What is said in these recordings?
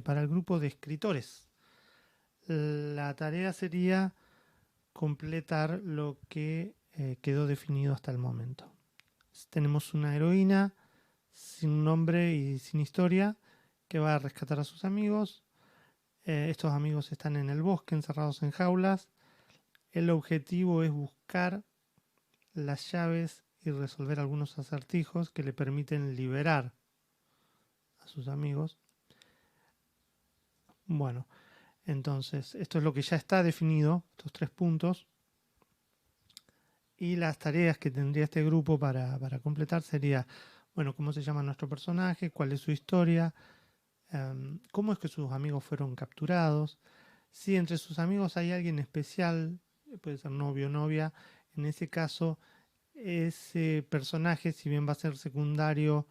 para el grupo de escritores. La tarea sería completar lo que quedó definido hasta el momento. Tenemos una heroína sin nombre y sin historia que va a rescatar a sus amigos. Estos amigos están en el bosque encerrados en jaulas. El objetivo es buscar las llaves y resolver algunos acertijos que le permiten liberar a sus amigos. Bueno, entonces esto es lo que ya está definido, estos 3 puntos. Y las tareas que tendría este grupo para completar sería, bueno, cómo se llama nuestro personaje, cuál es su historia, cómo es que sus amigos fueron capturados, si entre sus amigos hay alguien especial, puede ser novio o novia, en ese caso ese personaje, si bien va a ser secundario,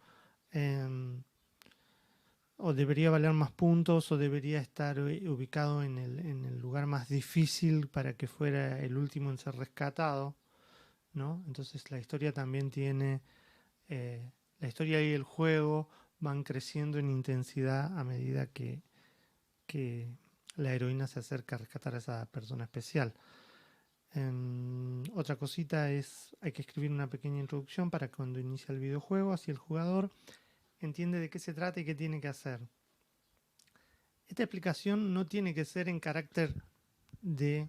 o debería valer más puntos o debería estar ubicado en el lugar más difícil para que fuera el último en ser rescatado, ¿no? Entonces la historia también tiene, la historia y el juego van creciendo en intensidad a medida que la heroína se acerca a rescatar a esa persona especial. Otra cosita es, hay que escribir una pequeña introducción para cuando inicia el videojuego, así el jugador entiende de qué se trata y qué tiene que hacer. Esta explicación no tiene que ser en carácter de,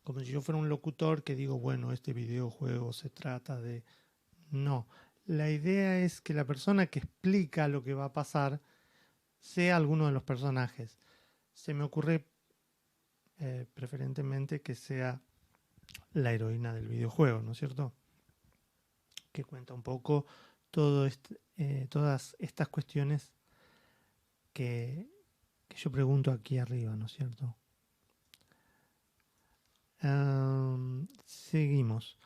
como si yo fuera un locutor que digo, bueno, este videojuego se trata de... No, la idea es que la persona que explica lo que va a pasar sea alguno de los personajes. Se me ocurre preferentemente que sea la heroína del videojuego, ¿no es cierto? Que cuenta un poco todas estas cuestiones que yo pregunto aquí arriba, ¿no es cierto? Seguimos.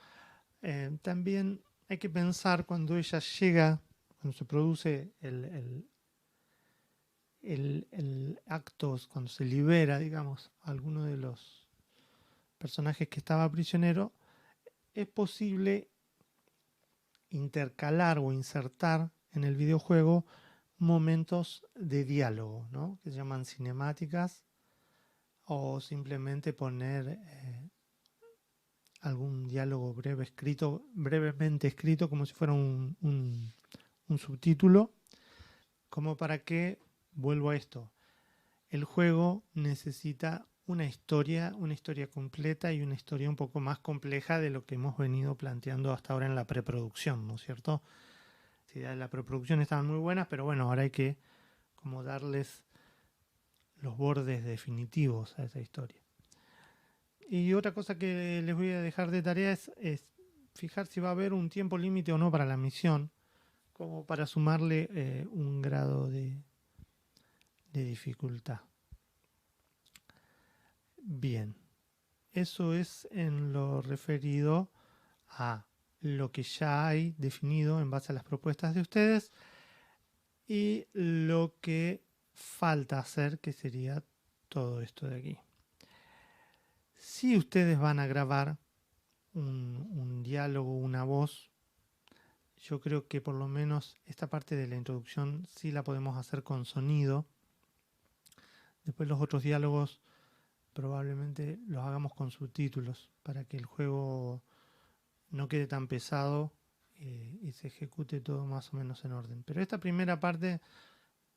También hay que pensar cuando ella llega, cuando se produce el acto, cuando se libera, digamos, alguno de los personajes que estaba prisionero, es posible intercalar o insertar en el videojuego momentos de diálogo, ¿no? Que se llaman cinemáticas, o simplemente poner algún diálogo breve escrito, brevemente escrito, como si fuera un subtítulo, como para que, vuelvo a esto, el juego necesita una historia completa y una historia un poco más compleja de lo que hemos venido planteando hasta ahora en la preproducción, ¿no es cierto? Las ideas de la preproducción estaban muy buenas, pero bueno, ahora hay que como darles los bordes definitivos a esa historia. Y otra cosa que les voy a dejar de tarea es fijar si va a haber un tiempo límite o no para la misión, como para sumarle un grado de dificultad. Bien, eso es en lo referido a lo que ya hay definido en base a las propuestas de ustedes y lo que falta hacer, que sería todo esto de aquí. Si ustedes van a grabar un diálogo, una voz, yo creo que por lo menos esta parte de la introducción sí la podemos hacer con sonido. Después los otros diálogos probablemente los hagamos con subtítulos para que el juego no quede tan pesado y se ejecute todo más o menos en orden. Pero esta primera parte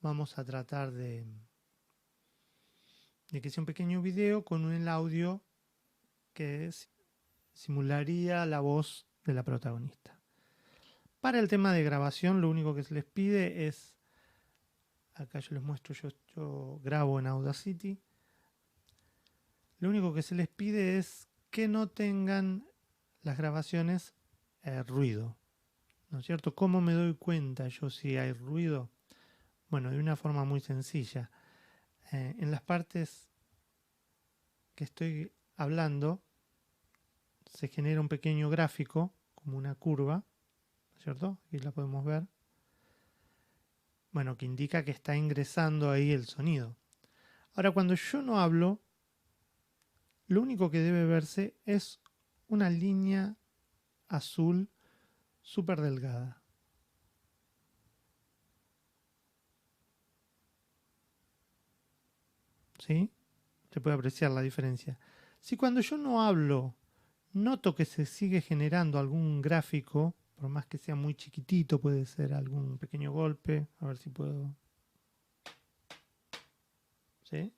vamos a tratar de que sea un pequeño video con el audio que simularía la voz de la protagonista. Para el tema de grabación, lo único que se les pide es, acá yo les muestro, yo grabo en Audacity, lo único que se les pide es que no tengan las grabaciones ruido, ¿no es cierto? ¿Cómo me doy cuenta yo si hay ruido? Bueno, de una forma muy sencilla. En las partes que estoy hablando se genera un pequeño gráfico, como una curva, ¿no es cierto? Aquí la podemos ver. Bueno, que indica que está ingresando ahí el sonido. Ahora, cuando yo no hablo, lo único que debe verse es una línea azul súper delgada. ¿sí? Se puede apreciar la diferencia. Si cuando yo no hablo noto que se sigue generando algún gráfico, por más que sea muy chiquitito, puede ser algún pequeño golpe, a ver si puedo, ¿sí?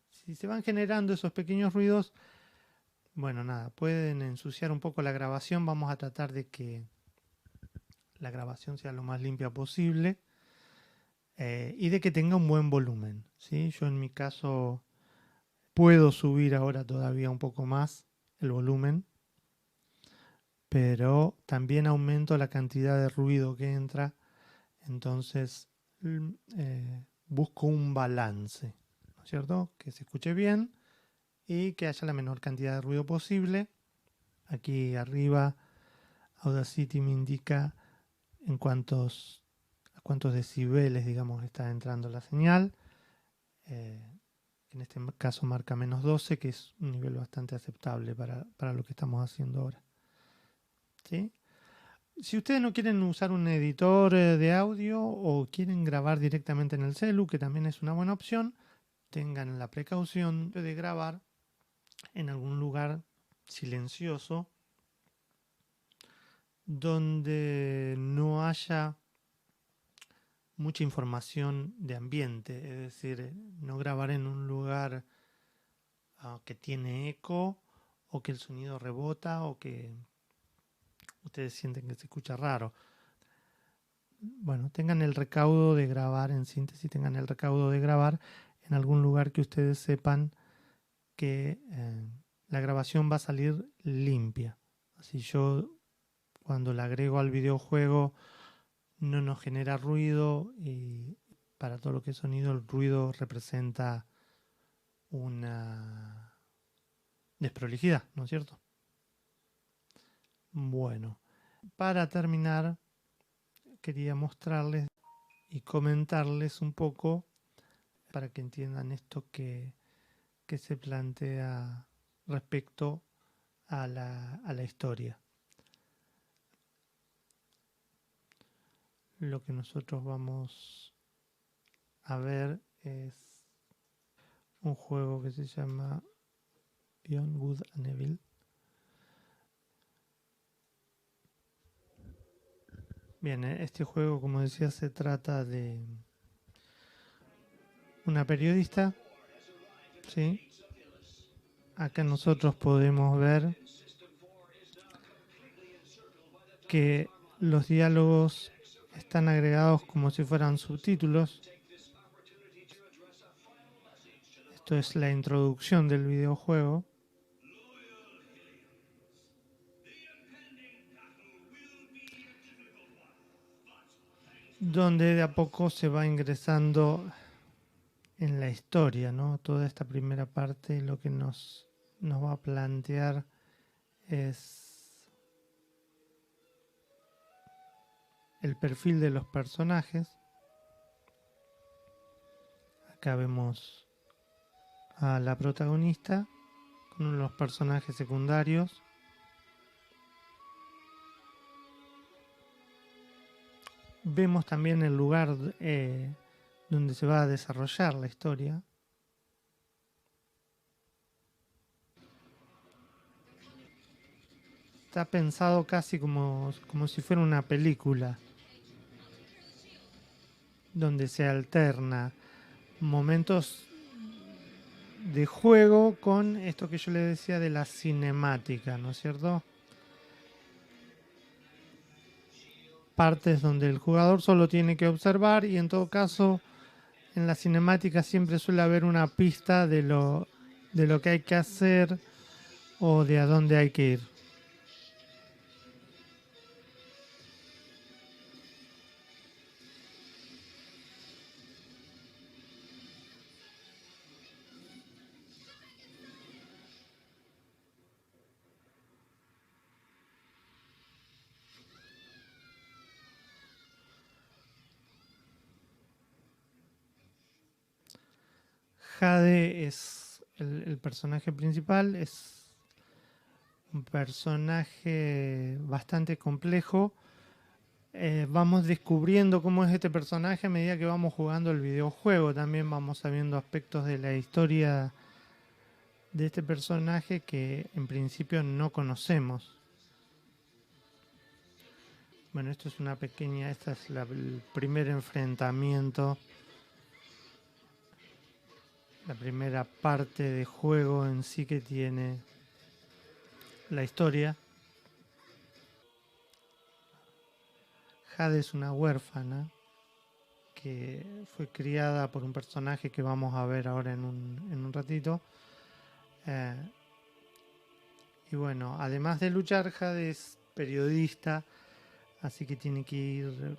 Si se van generando esos pequeños ruidos, bueno, nada, pueden ensuciar un poco la grabación. Vamos a tratar de que la grabación sea lo más limpia posible y de que tenga un buen volumen, ¿sí? Yo en mi caso puedo subir ahora todavía un poco más el volumen, pero también aumento la cantidad de ruido que entra, entonces busco un balance, ¿no es cierto? Que se escuche bien y que haya la menor cantidad de ruido posible. Aquí arriba Audacity me indica en a cuántos decibeles, digamos, está entrando la señal. En este caso marca -12, que es un nivel bastante aceptable para lo que estamos haciendo ahora. ¿Sí? Si ustedes no quieren usar un editor de audio o quieren grabar directamente en el celu, que también es una buena opción, tengan la precaución de grabar en algún lugar silencioso donde no haya mucha información de ambiente, es decir, no grabar en un lugar que tiene eco o que el sonido rebota o que ustedes sienten que se escucha raro. Bueno, tengan el recaudo de grabar, en síntesis, tengan el recaudo de grabar en algún lugar que ustedes sepan que la grabación va a salir limpia. Así yo cuando la agrego al videojuego no nos genera ruido y para todo lo que es sonido el ruido representa una desprolijidad, ¿no es cierto? Bueno, para terminar quería mostrarles y comentarles un poco para que entiendan esto que se plantea respecto a la historia. Lo que nosotros vamos a ver es un juego que se llama Beyond Good and Evil. Bien, este juego, como decía, se trata de una periodista, ¿sí? Acá nosotros podemos ver que los diálogos están agregados como si fueran subtítulos. Esto es la introducción del videojuego, donde de a poco se va ingresando en la historia, ¿no? Toda esta primera parte lo que nos va a plantear es el perfil de los personajes. Acá vemos a la protagonista con uno de los personajes secundarios. Vemos también el lugar donde se va a desarrollar la historia. Está pensado casi como si fuera una película, donde se alterna momentos de juego con esto que yo le decía de la cinemática, ¿no es cierto? Partes donde el jugador solo tiene que observar y en todo caso en la cinemática siempre suele haber una pista de lo que hay que hacer o de a dónde hay que ir. Jade es el personaje principal, es un personaje bastante complejo vamos descubriendo cómo es este personaje a medida que vamos jugando el videojuego. También vamos sabiendo aspectos de la historia de este personaje que en principio no conocemos. Bueno, esto es una pequeña, esta es el primer enfrentamiento, la primera parte de juego en sí que tiene la historia. Jade es una huérfana que fue criada por un personaje que vamos a ver ahora en un ratito. Eh, y bueno, además de luchar, Jade es periodista, así que tiene que ir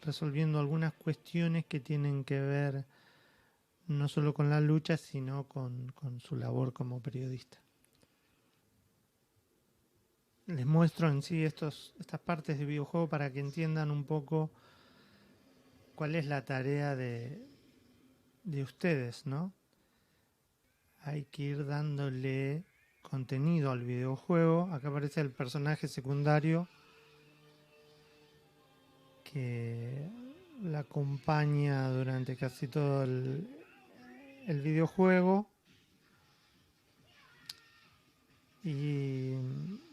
resolviendo algunas cuestiones que tienen que ver no solo con la lucha, sino con su labor como periodista. Les muestro en sí estas partes de videojuego para que entiendan un poco cuál es la tarea de ustedes, ¿no? Hay que ir dándole contenido al videojuego. Acá aparece el personaje secundario que la acompaña durante casi todo el videojuego. Y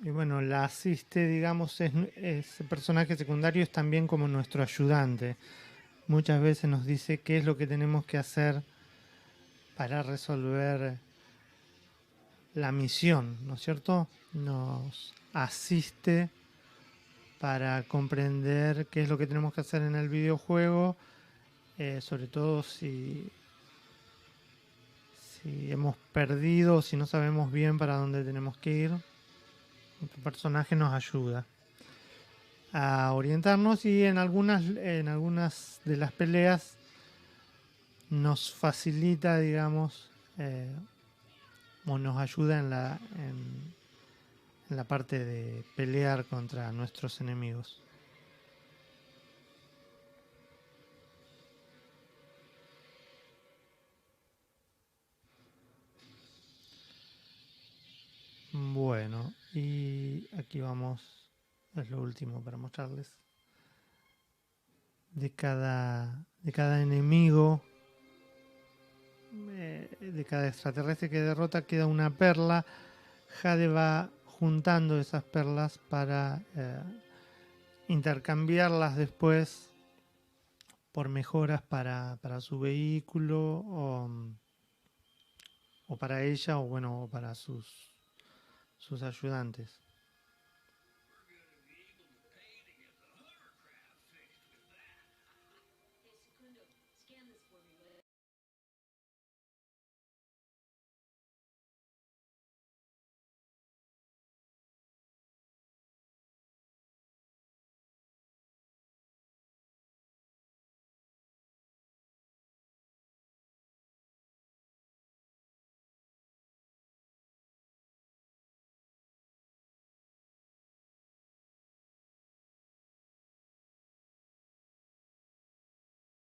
bueno, la asiste, digamos, ese personaje secundario es también como nuestro ayudante. Muchas veces nos dice qué es lo que tenemos que hacer para resolver la misión, ¿no es cierto? Nos asiste para comprender qué es lo que tenemos que hacer en el videojuego, sobre todo si hemos perdido, si no sabemos bien para dónde tenemos que ir. Nuestro personaje nos ayuda a orientarnos y en algunas de las peleas nos facilita, digamos, o nos ayuda en la parte de pelear contra nuestros enemigos. Bueno, y aquí vamos, es lo último para mostrarles. De cada enemigo, de cada extraterrestre que derrota, queda una perla. Jade va juntando esas perlas para intercambiarlas después por mejoras para su vehículo o para ella o bueno o para sus ayudantes.